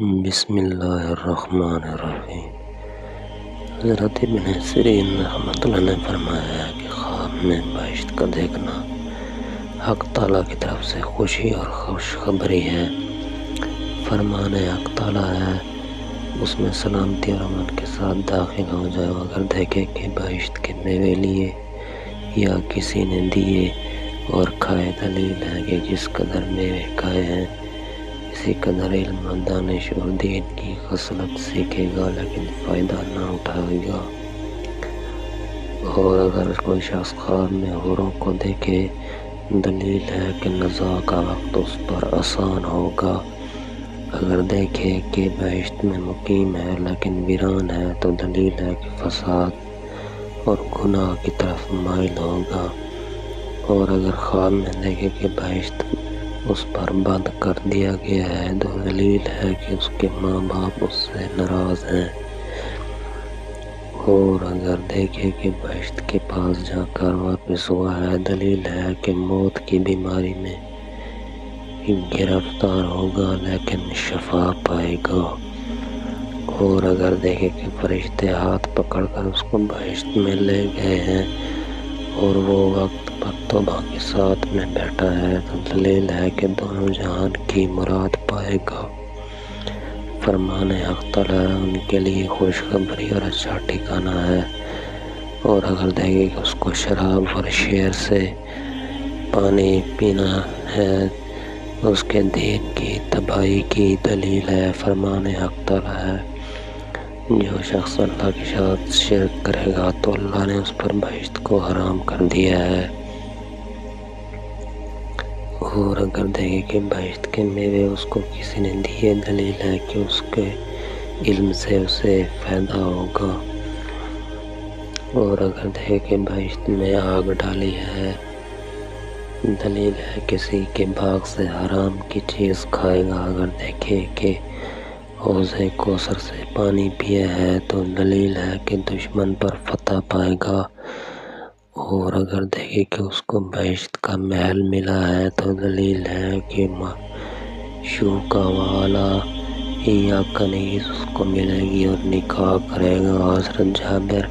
بسم اللہ الرحمن الرحیم۔ حضرت ابن سیرین رحمۃ اللہ نے فرمایا ہے کہ خواب میں بہشت کا دیکھنا حق تعالیٰ کی طرف سے خوشی اور خوشخبری ہے۔ فرمان حق تعالیٰ ہے اس میں سلامتی اور امن کے ساتھ داخل ہو جاؤ۔ اگر دیکھے کہ بہشت کے میوے لیے یا کسی نے دیے اور کھائے، دلیل ہے کہ جس قدر میوے کھائے ہیں اسی قدر علم و دانش اور دین کی خصلت سیکھے گا، لیکن فائدہ نہ اٹھائے گا۔ اور اگر کوئی شخص خواب میں حوروں کو دیکھے، دلیل ہے کہ نزاع کا وقت اس پر آسان ہوگا۔ اگر دیکھے کہ بہشت میں مقیم ہے لیکن ویران ہے تو دلیل ہے کہ فساد اور گناہ کی طرف مائل ہوگا۔ اور اگر خواب میں دیکھے کہ بہشت اس پر بند کر دیا گیا ہے تو دلیل ہے کہ اس کے ماں باپ اس سے ناراض ہیں۔ اور اگر دیکھے کہ بہشت کے پاس جا کر واپس ہوا ہے، دلیل ہے کہ موت کی بیماری میں گرفتار ہوگا لیکن شفا پائے گا۔ اور اگر دیکھے کہ فرشتے ہاتھ پکڑ کر اس کو بہشت میں لے گئے ہیں اور وہ وقت پر توبہ کے ساتھ میں بیٹھا ہے تو دلیل ہے کہ دونوں جہان کی مراد پائے گا۔ فرمان حق تعالیٰ ان کے لیے خوشخبری اور اچھا ٹھکانہ ہے۔ اور اگر دیکھے کہ اس کو شراب اور شیر سے پانی پینا ہے اس کے دین کی تباہی کی دلیل ہے۔ فرمان حق تعالیٰ ہے جو شخص اللہ کے ساتھ شرک کرے گا تو اللہ نے اس پر بہشت کو حرام کر دیا ہے۔ اور اگر دیکھے کہ بہشت کے میوے اس کو کسی نے دیے، دلیل ہے کہ اس کے علم سے اسے فائدہ ہوگا۔ اور اگر دیکھے کہ بہشت میں آگ ڈالی ہے، دلیل ہے کسی کے باغ سے حرام کی چیز کھائے گا۔ اگر دیکھے کہ حوض کوثر سے پانی پیا ہے تو دلیل ہے کہ دشمن پر فتح پائے گا۔ اور اگر دیکھے کہ اس کو بہشت کا محل ملا ہے تو دلیل ہے کہ معشوقہ والا یا کنیز اس کو ملے گی اور نکاح کرے گا۔ حضرت جابر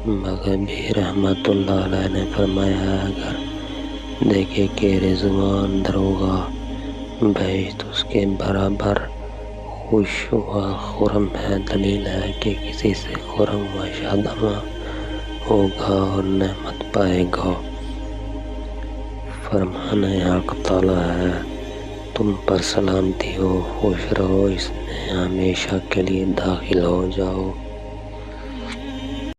مغربی رحمۃ اللہ علیہ نے فرمایا اگر دیکھے کہ رضوان دروغہ بہشت اس کے برابر خوش و خرم ہے، دلیل ہے کہ کسی سے خرم و شادماں ہوگا اور نعمت پائے گا۔ فرمان حق تعالیٰ ہے تم پر سلامتی ہو، خوش رہو، اس میں ہمیشہ کے لیے داخل ہو جاؤ۔